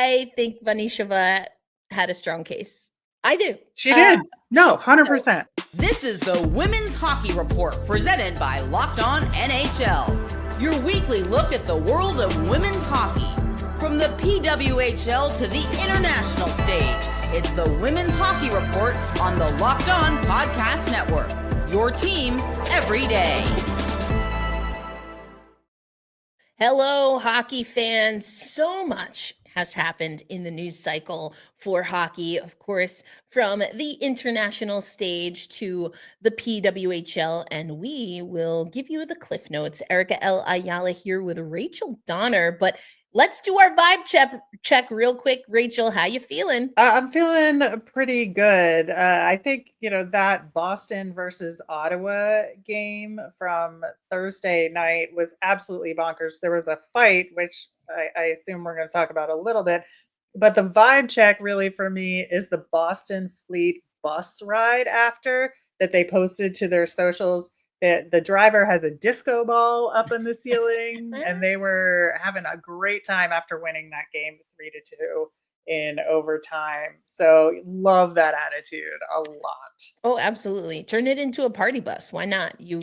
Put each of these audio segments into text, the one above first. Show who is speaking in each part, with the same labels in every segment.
Speaker 1: I think Vanišová had a strong case. I do.
Speaker 2: She did. No, 100%.
Speaker 3: This is the Women's Hockey Report presented by Locked On NHL. Your weekly look at the world of women's hockey. From the PWHL to the international stage, it's the Women's Hockey Report on the Locked On Podcast Network. Your team every day.
Speaker 1: Hello, hockey fans. So much has happened in the news cycle for hockey, of course, from the international stage to the PWHL, and we will give you the cliff notes. Erica L. Ayala here with Rachel Donner, but let's do our vibe check real quick. Rachel, how you feeling?
Speaker 2: I'm feeling pretty good. I think, that Boston versus Ottawa game from Thursday night was absolutely bonkers. There was a fight, which I assume we're going to talk about a little bit. But the vibe check really for me is the Boston Fleet bus ride after that they posted to their socials. The driver has a disco ball up in the ceiling, and they were having a great time after winning that game 3-2 in overtime. So love that attitude a lot.
Speaker 1: Oh, absolutely. Turn it into a party bus. Why not? You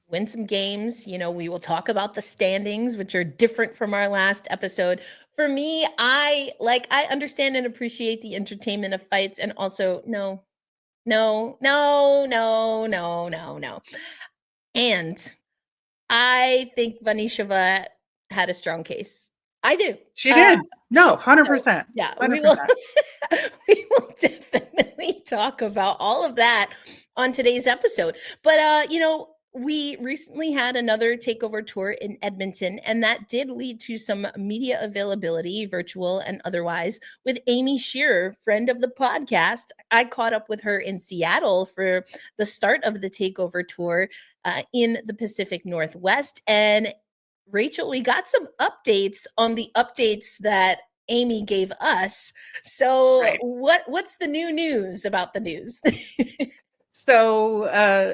Speaker 1: win some games. We will talk about the standings, which are different from our last episode. For me, I understand and appreciate the entertainment of fights, and also no. And I think Vanišová had a strong case. I do.
Speaker 2: She did. No, 100%.
Speaker 1: So, yeah,
Speaker 2: 100%.
Speaker 1: We will definitely talk about all of that on today's episode. But, we recently had another takeover tour in Edmonton, and that did lead to some media availability, virtual and otherwise, with Amy Scheer, friend of the podcast. I caught up with her in Seattle for the start of the takeover tour in the Pacific Northwest. And Rachel, we got some updates on the updates that Amy gave us. So what's the new news about the news?
Speaker 2: So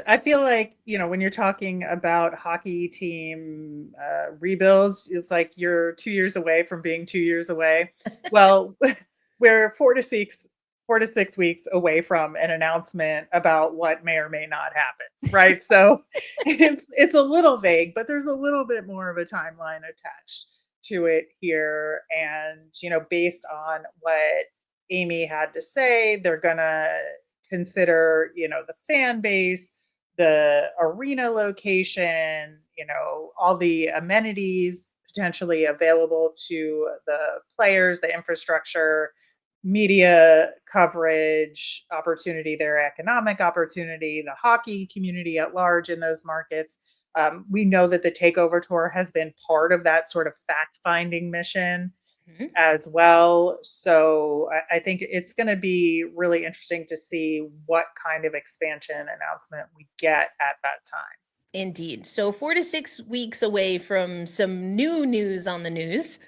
Speaker 2: I feel like, when you're talking about hockey team rebuilds, it's like you're 2 years away from being 2 years away. Well, we're 4 to 6 weeks away from an announcement about what may or may not happen, right? So it's a little vague, but there's a little bit more of a timeline attached to it here. And, based on what Amy had to say, they're going to consider, the fan base, the arena location, all the amenities potentially available to the players, the infrastructure, media coverage opportunity, their economic opportunity, the hockey community at large in those markets. We know that the takeover tour has been part of that sort of fact-finding mission as well. So I think it's going to be really interesting to see what kind of expansion announcement we get at that time.
Speaker 1: Indeed. So 4 to 6 weeks away from some new news on the news,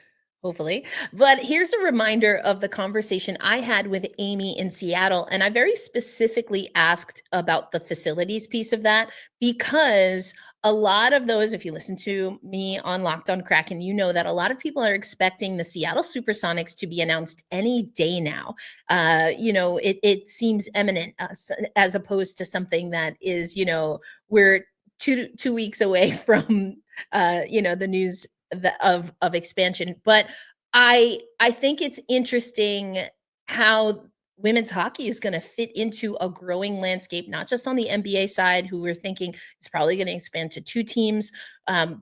Speaker 1: hopefully. But here's a reminder of the conversation I had with Amy in Seattle. And I very specifically asked about the facilities piece of that, because a lot of those, if you listen to me on Locked on Kraken, you know that a lot of people are expecting the Seattle Supersonics to be announced any day now. It seems imminent as opposed to something that is, we're two weeks away from, the news of expansion. But I think it's interesting how women's hockey is going to fit into a growing landscape, not just on the NBA side, who we're thinking is probably going to expand to 2 teams,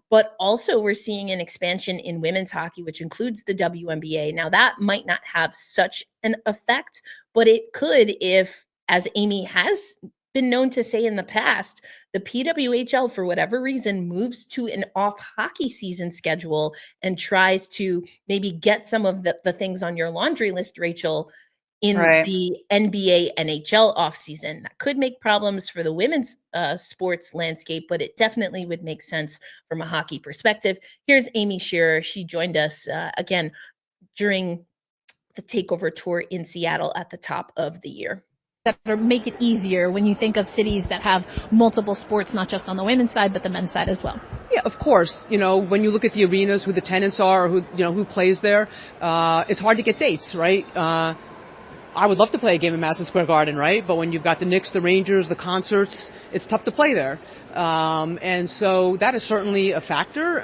Speaker 1: but also we're seeing an expansion in women's hockey, which includes the WNBA. Now, that might not have such an effect, but it could if, as Amy has been known to say in the past, the PWHL, for whatever reason, moves to an off hockey season schedule and tries to maybe get some of the things on your laundry list, Rachel, in the NBA, NHL offseason. That could make problems for the women's sports landscape, but it definitely would make sense from a hockey perspective. Here's Amy Scheer. She joined us again during the takeover tour in Seattle at the top of the year.
Speaker 4: that make it easier when you think of cities that have multiple sports, not just on the women's side, but the men's side as well?
Speaker 5: Yeah, of course. When you look at the arenas, who the tenants are, or who plays there, it's hard to get dates, right? I would love to play a game in Madison Square Garden, right? But when you've got the Knicks, the Rangers, the concerts, it's tough to play there. And so that is certainly a factor.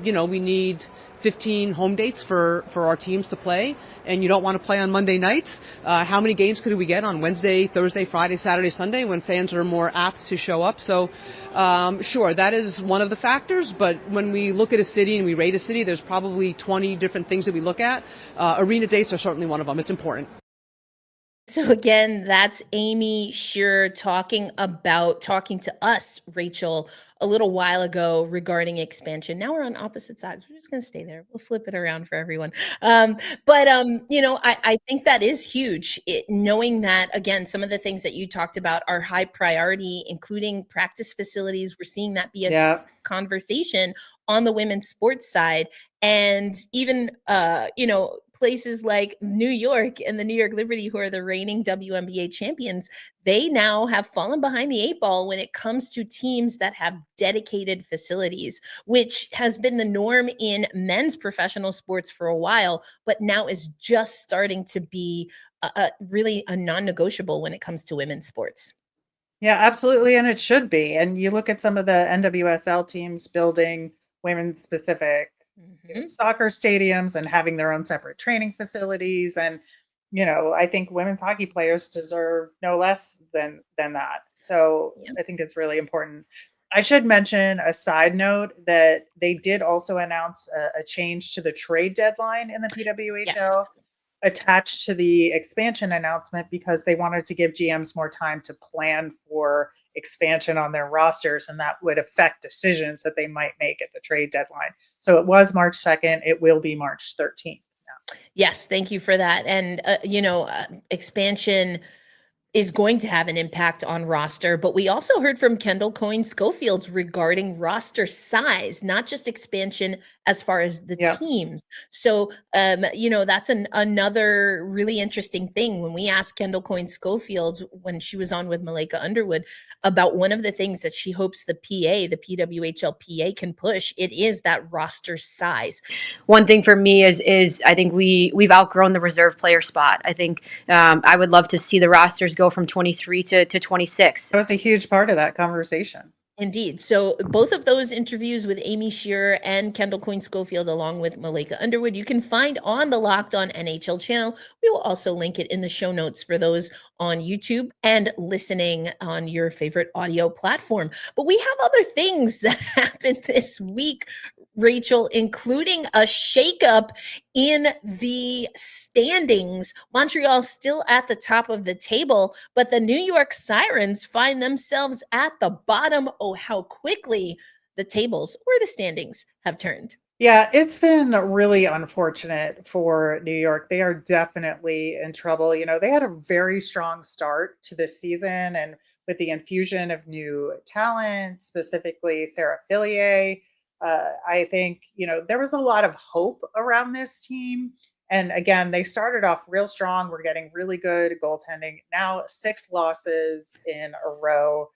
Speaker 5: We need 15 home dates for our teams to play, and you don't want to play on Monday nights. How many games could we get on Wednesday, Thursday, Friday, Saturday, Sunday when fans are more apt to show up? So sure, that is one of the factors, but when we look at a city and we rate a city, there's probably 20 different things that we look at. Arena dates are certainly one of them. It's important.
Speaker 1: So again, that's Amy Scheer talking to us, Rachel, a little while ago regarding expansion. Now we're on opposite sides. We're just going to stay there. We'll flip it around for everyone. I think that is huge. Knowing that, again, some of the things that you talked about are high priority, including practice facilities. We're seeing that be a conversation on the women's sports side. And even, places like New York and the New York Liberty, who are the reigning WNBA champions, they now have fallen behind the 8 ball when it comes to teams that have dedicated facilities, which has been the norm in men's professional sports for a while, but now is just starting to be really a non-negotiable when it comes to women's sports.
Speaker 2: Yeah, absolutely. And it should be. And you look at some of the NWSL teams building women's specific soccer stadiums and having their own separate training facilities. And, I think women's hockey players deserve no less than that. So I think it's really important. I should mention a side note that they did also announce a change to the trade deadline in the PWHL attached to the expansion announcement, because they wanted to give GMs more time to plan for expansion on their rosters, and that would affect decisions that they might make at the trade deadline. So it was March 2nd. It will be March 13th now.
Speaker 1: Yes, thank you for that. And, expansion is going to have an impact on roster, but we also heard from Kendall, Coyne, Schofield regarding roster size, not just expansion as far as the teams. So, that's another really interesting thing. When we asked Kendall, Coyne, Schofield, when she was on with Malaika Underwood, about one of the things that she hopes the PWHL PA can push, it is that roster size.
Speaker 6: One thing for me is I think we've outgrown the reserve player spot. I think I would love to see the rosters go from 23 to 26.
Speaker 2: That was a huge part of that conversation.
Speaker 1: Indeed. So both of those interviews with Amy Scheer and Kendall, Coyne, Schofield, along with Malaika Underwood, you can find on the Locked On NHL channel. We will also link it in the show notes for those on YouTube and listening on your favorite audio platform. But we have other things that happened this week, Rachel, including a shakeup in the standings. Montreal still at the top of the table, but the New York Sirens find themselves at the bottom. Oh, how quickly the tables or the standings have turned.
Speaker 2: Yeah, it's been really unfortunate for New York. They are definitely in trouble. They had a very strong start to this season, and with the infusion of new talent, specifically Sarah Fillier, I think, there was a lot of hope around this team. And again, they started off real strong. We're getting really good goaltending. Now 6 losses in a row,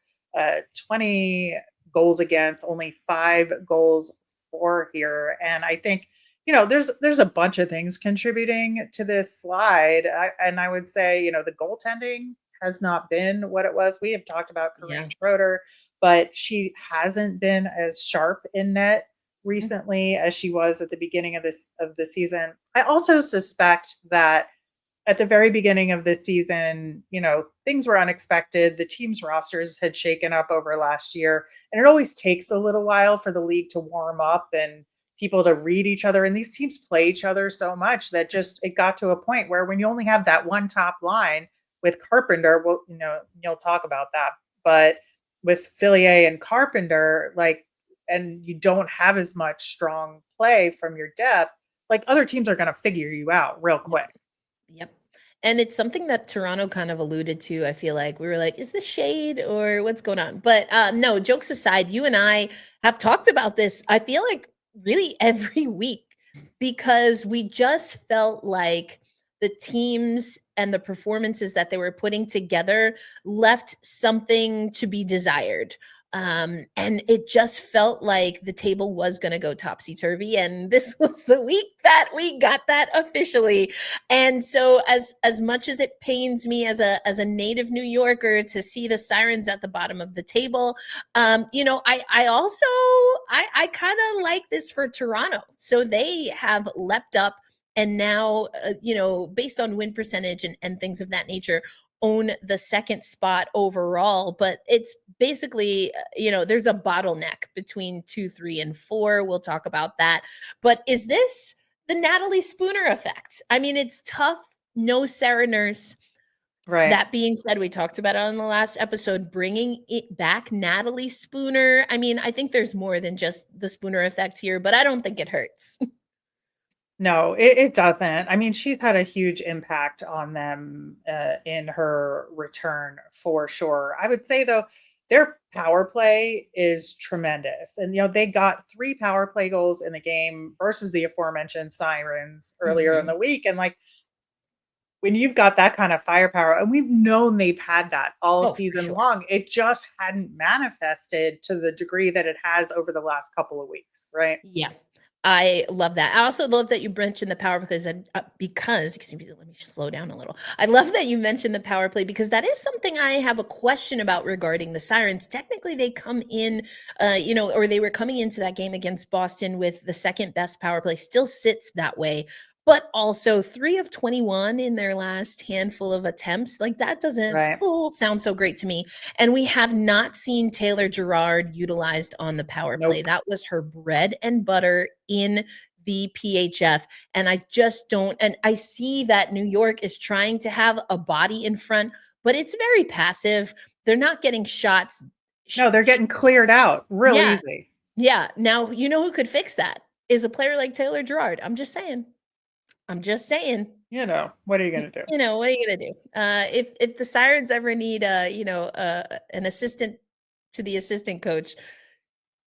Speaker 2: 20 goals against, only 5 goals for here. And I think, there's a bunch of things contributing to this slide. I would say, the goaltending has not been what it was. We have talked about Corinne Schroeder, but she hasn't been as sharp in net recently as she was at the beginning of the season. I also suspect that at the very beginning of this season, things were unexpected. The team's rosters had shaken up over last year, and it always takes a little while for the league to warm up and people to read each other. And these teams play each other so much that it got to a point where when you only have that one top line with Carpenter, well, you'll talk about that, but with Fillier and Carpenter, and you don't have as much strong play from your depth, other teams are going to figure you out real quick.
Speaker 1: Yep. And it's something that Toronto kind of alluded to. I feel like we were like, is this shade or what's going on? But no, jokes aside, you and I have talked about this, I feel like really every week, because we just felt like the teams and the performances that they were putting together left something to be desired. And it just felt like the table was going to go topsy-turvy. And this was the week that we got that officially. And so as much as it pains me as a native New Yorker to see the Sirens at the bottom of the table, I also kind of like this for Toronto. So they have leapt up and now, based on win percentage and things of that nature, own the second spot overall. But it's basically, there's a bottleneck between 2, 3, and 4. We'll talk about that. But is this the Natalie Spooner effect? I mean, it's tough. No Sarah Nurse.
Speaker 2: Right.
Speaker 1: That being said, we talked about it on the last episode, bringing it back, Natalie Spooner. I mean, I think there's more than just the Spooner effect here, but I don't think it hurts.
Speaker 2: No, it doesn't. I mean, she's had a huge impact on them in her return for sure. I would say, though, their power play is tremendous. And, they got 3 power play goals in the game versus the aforementioned Sirens earlier in the week. And, when you've got that kind of firepower, and we've known they've had that all season long, it just hadn't manifested to the degree that it has over the last couple of weeks, right?
Speaker 1: Yeah. I love that. I also love that you mentioned the power because excuse me, let me slow down a little. I love that you mentioned the power play because that is something I have a question about regarding the Sirens. Technically, they come in, or they were coming into that game against Boston with the second best power play, still sits that way. But also 3 of 21 in their last handful of attempts. Like that doesn't sound so great to me. And we have not seen Taylor Gerard utilized on the power play. That was her bread and butter in the PHF. And I just don't, and I see that New York is trying to have a body in front, but it's very passive. They're not getting shots.
Speaker 2: No, they're getting cleared out real easy.
Speaker 1: Yeah. Now, you know who could fix that is a player like Taylor Gerard. I'm just saying.
Speaker 2: What are you going to do?
Speaker 1: What are you going to do? If the Sirens ever need, an assistant to the assistant coach,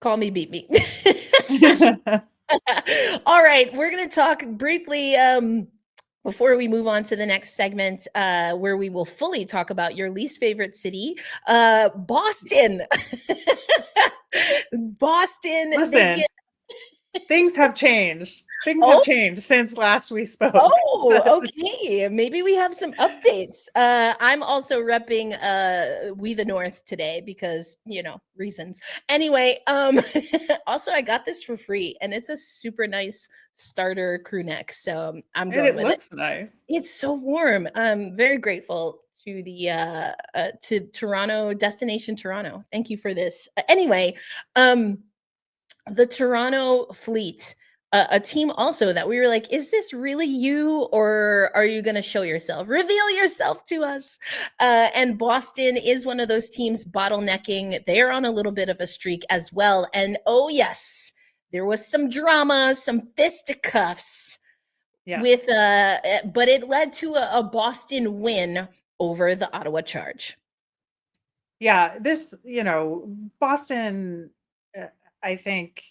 Speaker 1: call me, beat me. All right. We're going to talk briefly before we move on to the next segment where we will fully talk about your least favorite city, Boston. Boston.
Speaker 2: Listen, things have changed. Things have changed since last we spoke.
Speaker 1: Oh, okay. Maybe we have some updates. I'm also repping We the North today because, reasons. Anyway, also I got this for free and it's a super nice starter crew neck. So I'm going with it.
Speaker 2: It looks nice.
Speaker 1: It's so warm. I'm very grateful to the to Toronto, Destination Toronto. Thank you for this. Anyway, the Toronto Fleet, a team also that we were like, is this really you or are you going to show yourself? Reveal yourself to us. And Boston is one of those teams bottlenecking. They're on a little bit of a streak as well. And oh, yes, there was some drama, some fisticuffs with, but it led to a Boston win over the Ottawa Charge.
Speaker 2: Yeah, this, Boston, I think,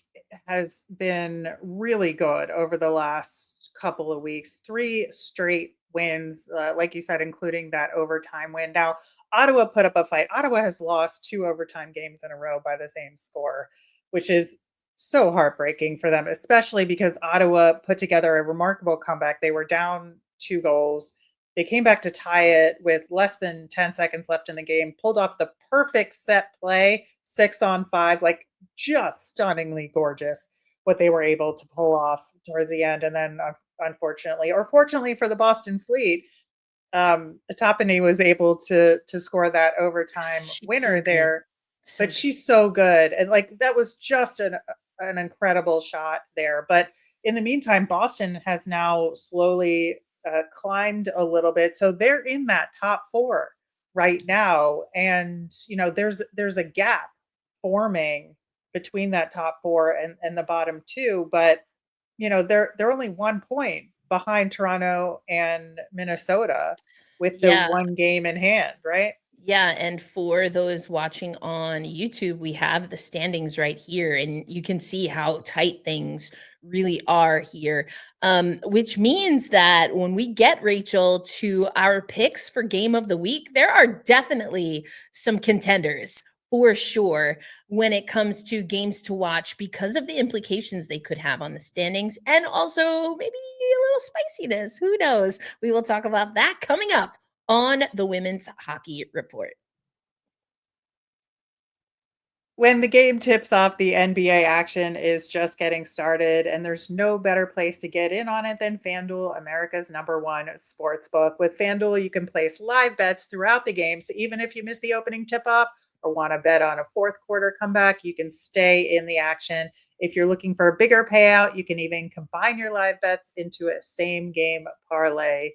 Speaker 2: has been really good over the last couple of weeks. 3 straight wins, like you said, including that overtime win. Now, Ottawa put up a fight. Ottawa has lost 2 overtime games in a row by the same score, which is so heartbreaking for them, especially because Ottawa put together a remarkable comeback. They were down 2 goals. They came back to tie it with less than 10 seconds left in the game, pulled off the perfect set play, 6-on-5, like just stunningly gorgeous what they were able to pull off towards the end. And then unfortunately, or fortunately for the Boston Fleet, Tapani was able to score that overtime winner there. But she's so good. And that was just an incredible shot there. But in the meantime, Boston has now slowly climbed a little bit. So they're in that top 4 right now. And, there's a gap forming between that top 4 and the bottom 2. But, they're only 1 point behind Toronto and Minnesota with the 1 game in hand, right?
Speaker 1: Yeah, and for those watching on YouTube, we have the standings right here, and you can see how tight things really are here. Which means that when we get Rachel to our picks for game of the week, there are definitely some contenders for sure when it comes to games to watch because of the implications they could have on the standings and also maybe a little spiciness. Who knows? We will talk about that coming up on the Women's Hockey Report.
Speaker 2: When the game tips off, the NBA action is just getting started, and there's no better place to get in on it than FanDuel, America's #1 sports book. With FanDuel, you can place live bets throughout the game, so even if you miss the opening tip-off or want to bet on a fourth quarter comeback, you can stay in the action. If you're looking for a bigger payout, you can even combine your live bets into a same-game parlay.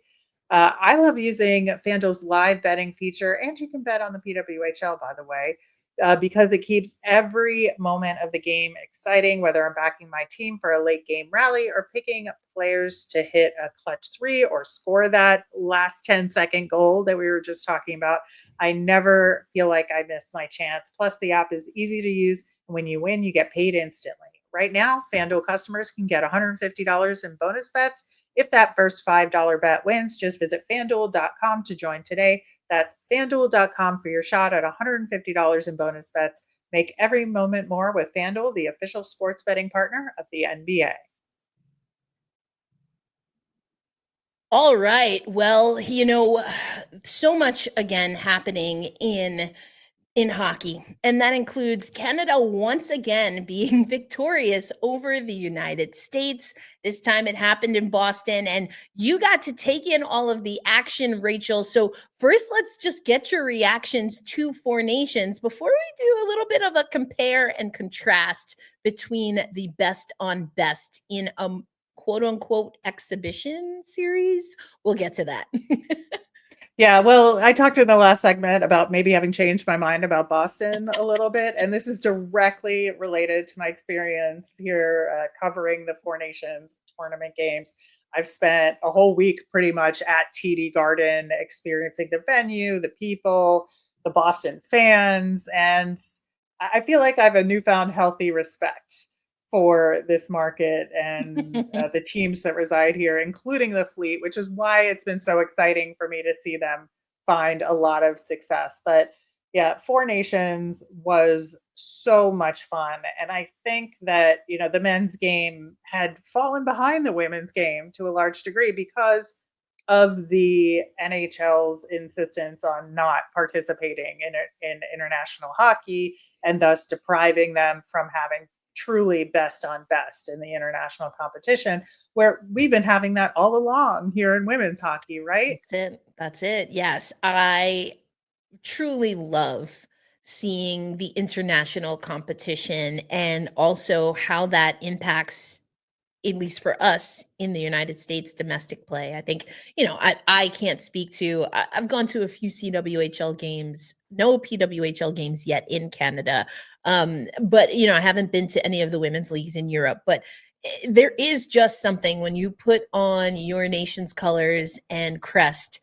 Speaker 2: I love using FanDuel's live betting feature, and you can bet on the PWHL, by the way, because it keeps every moment of the game exciting, whether I'm backing my team for a late game rally or picking players to hit a clutch three or score that last 10-second goal that we were just talking about. I never feel like I missed my chance. Plus, the app is easy to use. When you win, you get paid instantly. Right now, FanDuel customers can get $150 in bonus bets if that first $5 bet wins. Just visit fanduel.com to join today. That's fanduel.com for your shot at $150 in bonus bets. Make every moment more with FanDuel, the official sports betting partner of the NBA.
Speaker 1: All right. Well, so much again happening in hockey, and that includes Canada once again being victorious over the United States. This time it happened in Boston, and you got to take in all of the action, Rachel. So first, let's just get your reactions to Four Nations before we do a little bit of a compare and contrast between the best on best in a quote unquote exhibition series. We'll get to that.
Speaker 2: Yeah, well, I talked in the last segment about maybe having changed my mind about Boston a little bit, and this is directly related to my experience here covering the Four Nations tournament games. I've spent a whole week pretty much at TD Garden experiencing the venue, the people, the Boston fans, and I feel like I have a newfound healthy respect for this market and the teams that reside here, including the Fleet, which is why it's been so exciting for me to see them find a lot of success. But yeah, Four Nations was so much fun. And I think that, the men's game had fallen behind the women's game to a large degree because of the NHL's insistence on not participating in international hockey and thus depriving them from having truly best on best in the international competition, where we've been having that all along here in women's hockey, right?
Speaker 1: That's it. Yes. I truly love seeing the international competition and also how that impacts, at least for us in the United States, domestic play. I think, I can't speak to, I've gone to a few CWHL games, no PWHL games yet in Canada. But, I haven't been to any of the women's leagues in Europe, but there is just something when you put on your nation's colors and crest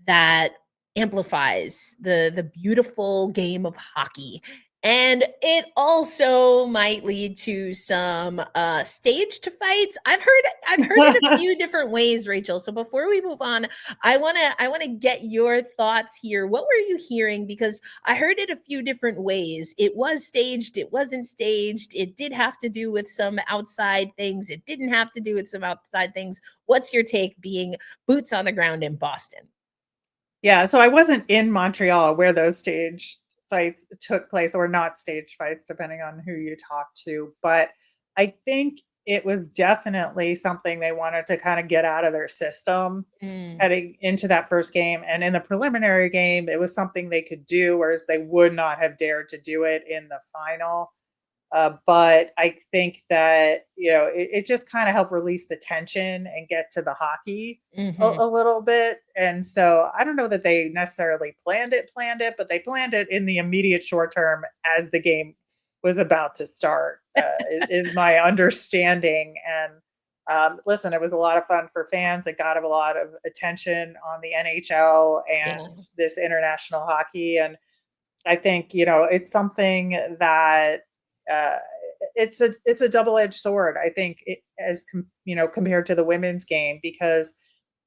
Speaker 1: that amplifies the beautiful game of hockey. And it also might lead to some staged fights. I've heard it a few different ways, Rachel. So before we move on, I wanna get your thoughts here. What were you hearing? Because I heard it a few different ways. It was staged, it wasn't staged, it did have to do with some outside things, it didn't have to do with some outside things. What's your take being boots on the ground in Boston?
Speaker 2: Yeah, so I wasn't in Montreal where those stage fights took place, or not stage fights, depending on who you talk to. But I think it was definitely something they wanted to kind of get out of their system heading into that first game. And in the preliminary game, it was something they could do, whereas they would not have dared to do it in the final. But I think that, it just kind of helped release the tension and get to the hockey a little bit. And so I don't know that they necessarily planned it, but they planned it in the immediate short term as the game was about to start, is my understanding. And Listen, it was a lot of fun for fans. It got a lot of attention on the NHL
Speaker 1: Yeah.
Speaker 2: and this international hockey. And I think, it's something that uh, it's a double-edged sword. I think compared to the women's game, because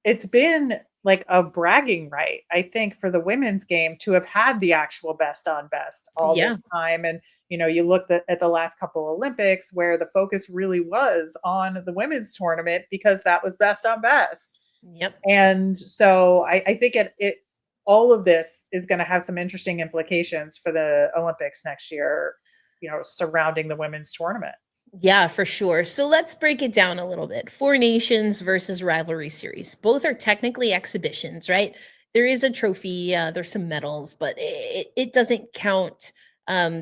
Speaker 2: it's been like a bragging right, I think, for the women's game to have had the actual best on best all
Speaker 1: Yeah.
Speaker 2: this time. And, you look at the last couple Olympics where the focus really was on the women's tournament because that was best on best.
Speaker 1: Yep.
Speaker 2: And so I think it all of this is going to have some interesting implications for the Olympics next year, surrounding the women's tournament.
Speaker 1: Yeah, for sure. So let's break it down a little bit. Four Nations versus Rivalry Series. Both are technically exhibitions, right? There is a trophy, there's some medals, but it doesn't count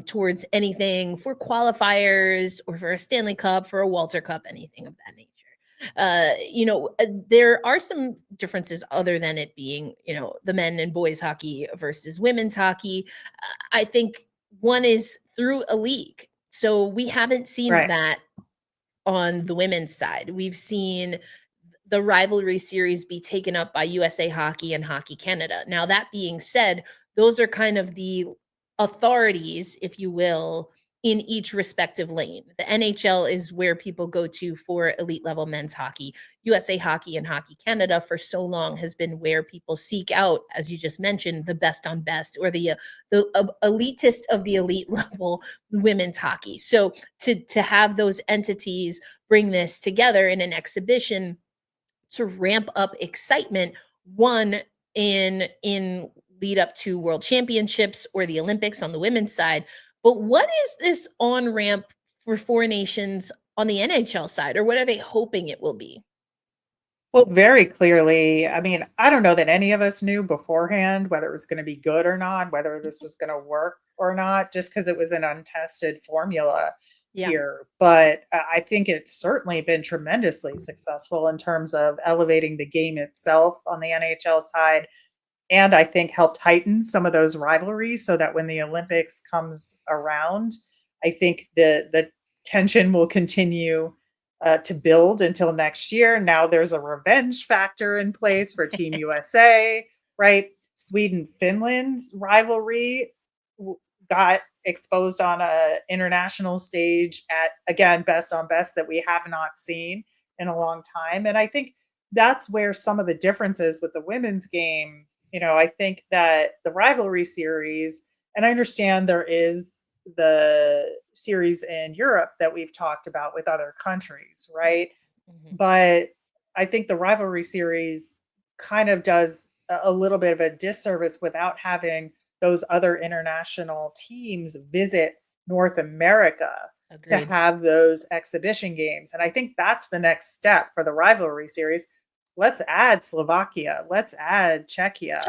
Speaker 1: towards anything for qualifiers or for a Stanley Cup, for a Walter Cup, anything of that nature. There are some differences other than it being, the men and boys hockey versus women's hockey. I think one is through a league. So we haven't seen
Speaker 2: Right.
Speaker 1: that on the women's side. We've seen the rivalry series be taken up by USA Hockey and Hockey Canada. Now, that being said, those are kind of the authorities, if you will, in each respective lane. The NHL is where people go to for elite level men's hockey. USA Hockey and Hockey Canada for so long has been where people seek out, as you just mentioned, the best on best, or the elitist of the elite level women's hockey. So to have those entities bring this together in an exhibition to ramp up excitement, one in lead up to World Championships or the Olympics on the women's side. But what is this on ramp for Four Nations on the NHL side, or what are they hoping it will be?
Speaker 2: Well, very clearly, I mean, I don't know that any of us knew beforehand whether it was going to be good or not, whether this was going to work or not, just because it was an untested formula here. But I think it's certainly been tremendously successful in terms of elevating the game itself on the NHL side. And I think helped heighten some of those rivalries so that when the Olympics comes around, I think the tension will continue to build until next year. Now there's a revenge factor in place for Team USA, right? Sweden-Finland rivalry got exposed on a international stage at, again, best on best that we have not seen in a long time. And I think that's where some of the differences with the women's game, I think that the rivalry series, and I understand there is the series in Europe that we've talked about with other countries, right?
Speaker 1: Mm-hmm.
Speaker 2: But I think the rivalry series kind of does a little bit of a disservice without having those other international teams visit North America to have those exhibition games. And I think that's the next step for the rivalry series. Let's add Slovakia. Let's add Czechia.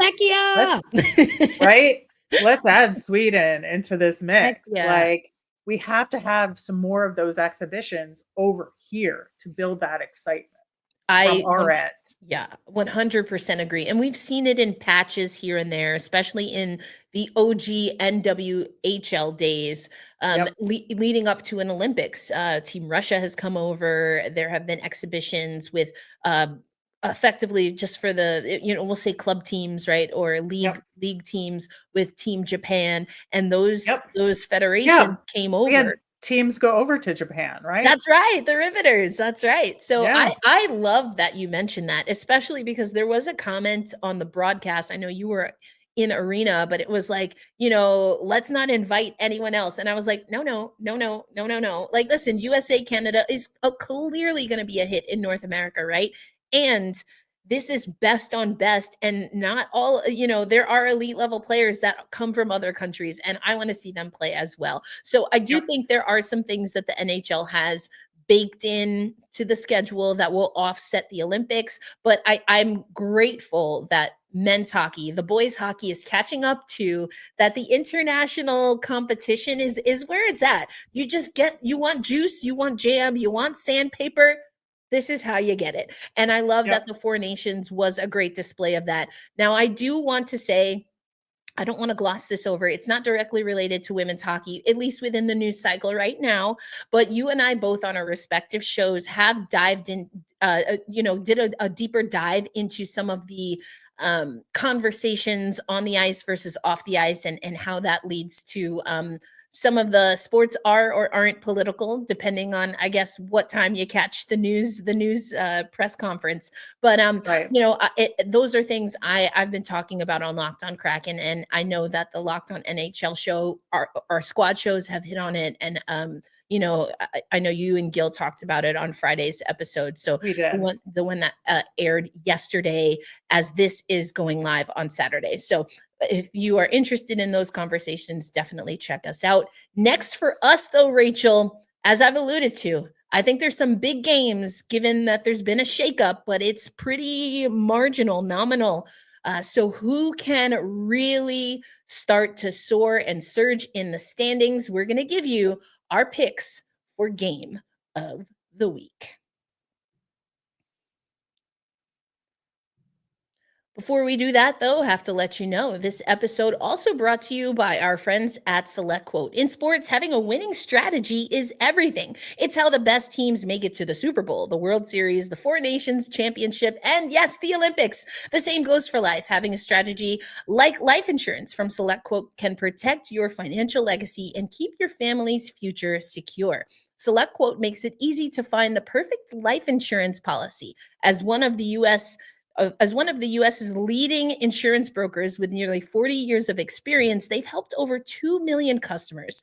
Speaker 2: Right? Let's add Sweden into this mix. Like, we have to have some more of those exhibitions over here to build that excitement from our end.
Speaker 1: Yeah, 100% agree. And we've seen it in patches here and there, especially in the OG NWHL days, leading up to an Olympics. Team Russia has come over. There have been exhibitions with effectively just for the, we'll say club teams, right? Or league teams with Team Japan. And those federations came over.
Speaker 2: Teams go over to Japan, right?
Speaker 1: That's right. The Riveters. That's right. So I love that you mentioned that, especially because there was a comment on the broadcast. I know you were in arena, but it was like, let's not invite anyone else. And I was like, no. Like, listen, USA Canada is clearly going to be a hit in North America, right? And this is best on best, and not all, there are elite level players that come from other countries, and I want to see them play as well. So I do think there are some things that the NHL has baked in to the schedule that will offset the Olympics, but I'm grateful that men's hockey, the boys hockey, is catching up to that. The international competition is where it's at. You want juice, you want jam, you want sandpaper. This is how you get it. And I love that the Four Nations was a great display of that. Now, I do want to say, I don't want to gloss this over. It's not directly related to women's hockey, at least within the news cycle right now. But you and I both on our respective shows have dived in, did a deeper dive into some of the conversations on the ice versus off the ice, and how that leads to some of the sports are or aren't political, depending on, I guess, what time you catch the news press conference. But
Speaker 2: Right.
Speaker 1: those are things I've been talking about on Locked on Kraken, and I know that the Locked on NHL show, our squad shows have hit on it, and I know you and Gil talked about it on Friday's episode. So
Speaker 2: We did.
Speaker 1: the one that aired yesterday, as this is going live on Saturday. So if you are interested in those conversations, definitely check us out. Next for us, though, Rachel, as I've alluded to, I think there's some big games, given that there's been a shakeup, but it's pretty marginal, nominal. So who can really start to soar and surge in the standings? We're going to give you our picks for game of the week. Before we do that, though, I have to let you know this episode also brought to you by our friends at SelectQuote. In sports, having a winning strategy is everything. It's how the best teams make it to the Super Bowl, the World Series, the Four Nations Championship, and yes, the Olympics. The same goes for life. Having a strategy like life insurance from SelectQuote can protect your financial legacy and keep your family's future secure. SelectQuote makes it easy to find the perfect life insurance policy. As one of the US's leading insurance brokers with nearly 40 years of experience, they've helped over 2 million customers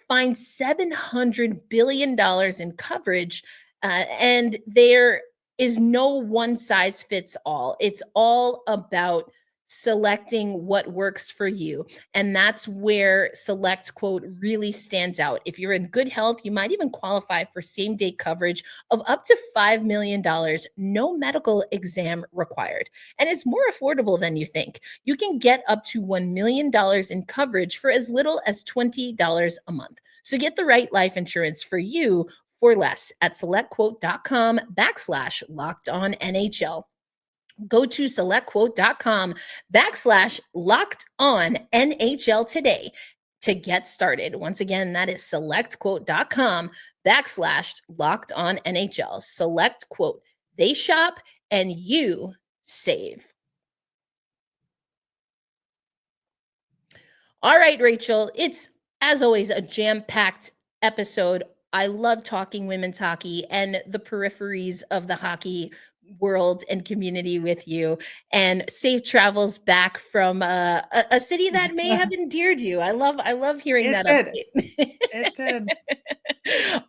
Speaker 1: find $700 billion in coverage. And there is no one size fits all. It's all about selecting what works for you. And that's where SelectQuote really stands out. If you're in good health, you might even qualify for same-day coverage of up to $5 million, no medical exam required. And it's more affordable than you think. You can get up to $1 million in coverage for as little as $20 a month. So get the right life insurance for you for less at selectquote.com/LockedOnNHL. Go to selectquote.com/LockedOnNHL today to get started. Once again, that is selectquote.com/LockedOnNHL. SelectQuote. They shop and you save. All right, Rachel, it's, as always, a jam-packed episode. I love talking women's hockey and the peripheries of the hockey world and community with you, and safe travels back from a city that may have endeared you. I love hearing
Speaker 2: It
Speaker 1: that
Speaker 2: did.
Speaker 1: update.
Speaker 2: It did.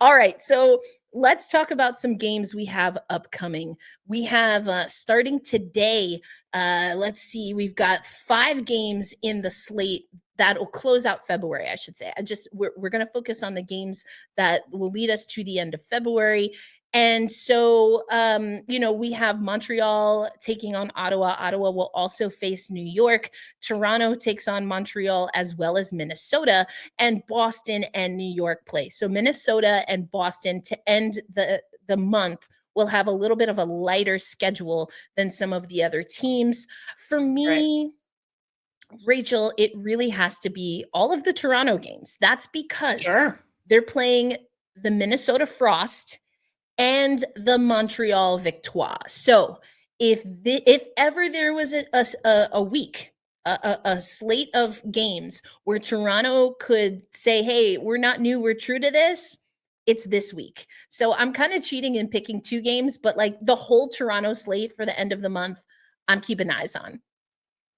Speaker 1: All right, so let's talk about some games we have upcoming. We have starting today, let's see, we've got 5 games in the slate that will close out February, I should say. We're going to focus on the games that will lead us to the end of February. And so, we have Montreal taking on Ottawa. Ottawa will also face New York. Toronto takes on Montreal, as well as Minnesota, and Boston and New York play. So Minnesota and Boston to end the month will have a little bit of a lighter schedule than some of the other teams. For me, right, Rachel, it really has to be all of the Toronto games. That's because they're playing the Minnesota Frost and the Montreal Victoire. So if ever there was a week, a slate of games where Toronto could say, hey, we're not new, we're true to this, it's this week. So I'm kind of cheating and picking 2 games, but like the whole Toronto slate for the end of the month, I'm keeping eyes on.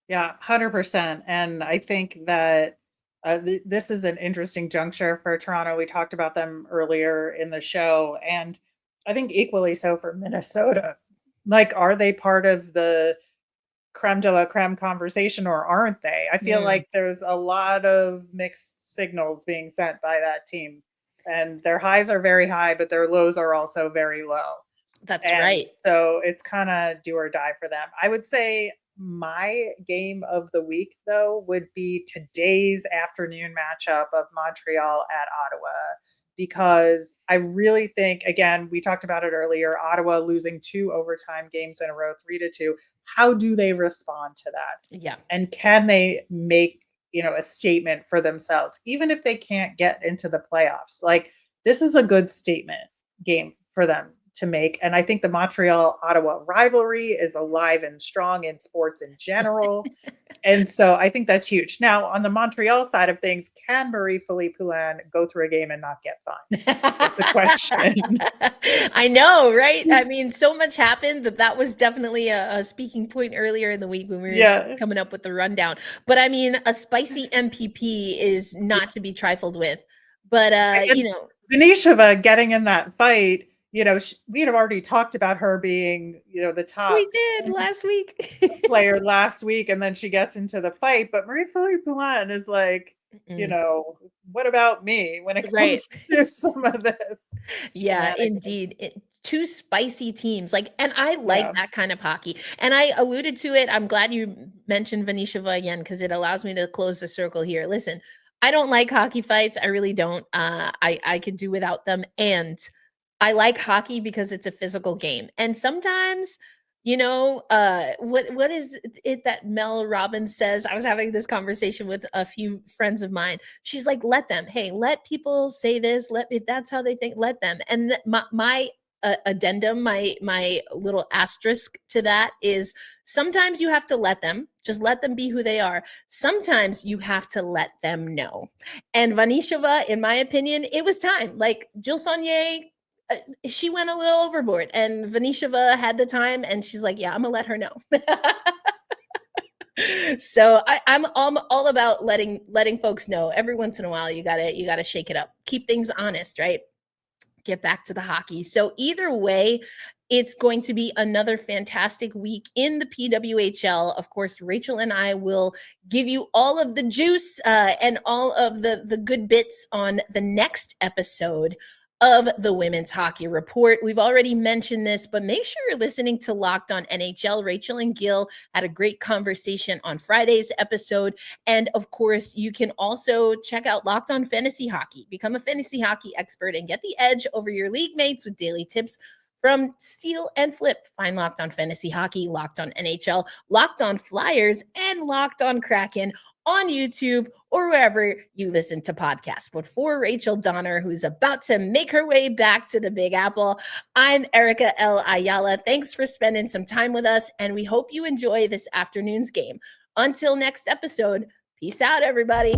Speaker 2: Yeah, 100%. And I think that this is an interesting juncture for Toronto. We talked about them earlier in the show, and I think equally so for Minnesota. Like, are they part of the creme de la creme conversation or aren't they? I feel like there's a lot of mixed signals being sent by that team. And their highs are very high, but their lows are also very low.
Speaker 1: That's right.
Speaker 2: So it's kind of do or die for them. I would say my game of the week, though, would be today's afternoon matchup of Montreal at Ottawa. Because I really think, again, we talked about it earlier, Ottawa losing 2 overtime games in a row, 3-2. How do they respond to that?
Speaker 1: Yeah.
Speaker 2: And can they make a statement for themselves, even if they can't get into the playoffs. Like, this is a good statement game for them to make. And I think the Montreal-Ottawa rivalry is alive and strong in sports in general. And so I think that's huge. Now, on the Montreal side of things, can Marie-Philippe Poulin go through a game and not get fined? That's the question.
Speaker 1: I know, right? I mean, so much happened that was definitely a speaking point earlier in the week when we were coming up with the rundown. But I mean, a spicy MPP is not to be trifled with. But,
Speaker 2: Vanišová getting in that fight, we had already talked about her being, the top.
Speaker 1: We did last week.
Speaker 2: player last week, and then she gets into the fight. But Marie-Philippe Poulin is like, what about me when it comes to some of this?
Speaker 1: Yeah, indeed. Two spicy teams. And I like that kind of hockey. And I alluded to it. I'm glad you mentioned Vanišová again, because it allows me to close the circle here. Listen, I don't like hockey fights. I really don't. I could do without them. And I like hockey because it's a physical game. And sometimes, what is it that Mel Robbins says? I was having this conversation with a few friends of mine. She's like, let them. Hey, let people say this. If that's how they think, let them. And my addendum, my little asterisk to that is sometimes you have to let them. Just let them be who they are. Sometimes you have to let them know. And Vanišová, in my opinion, it was time. Like Jillian Saulnier, she went a little overboard, and Vanišová had the time, and she's like, yeah, I'm gonna let her know. So I'm all about letting folks know. Every once in a while, you gotta shake it up, keep things honest, right? Get back to the hockey. So either way, it's going to be another fantastic week in the PWHL. Of course, Rachel and I will give you all of the juice and all of the good bits on the next episode of the Women's Hockey Report. We've already mentioned this, but make sure you're listening to Locked On NHL. Rachel and Gil had a great conversation on Friday's episode. And of course, you can also check out Locked On Fantasy Hockey. Become a fantasy hockey expert and get the edge over your league mates with daily tips from Steal and Flip. Find Locked On Fantasy Hockey, Locked On NHL, Locked On Flyers, and Locked On Kraken on YouTube or wherever you listen to podcasts. But for Rachel Donner, who's about to make her way back to the Big Apple, I'm Erica L. Ayala. Thanks for spending some time with us, and we hope you enjoy this afternoon's game. Until next episode, peace out, everybody.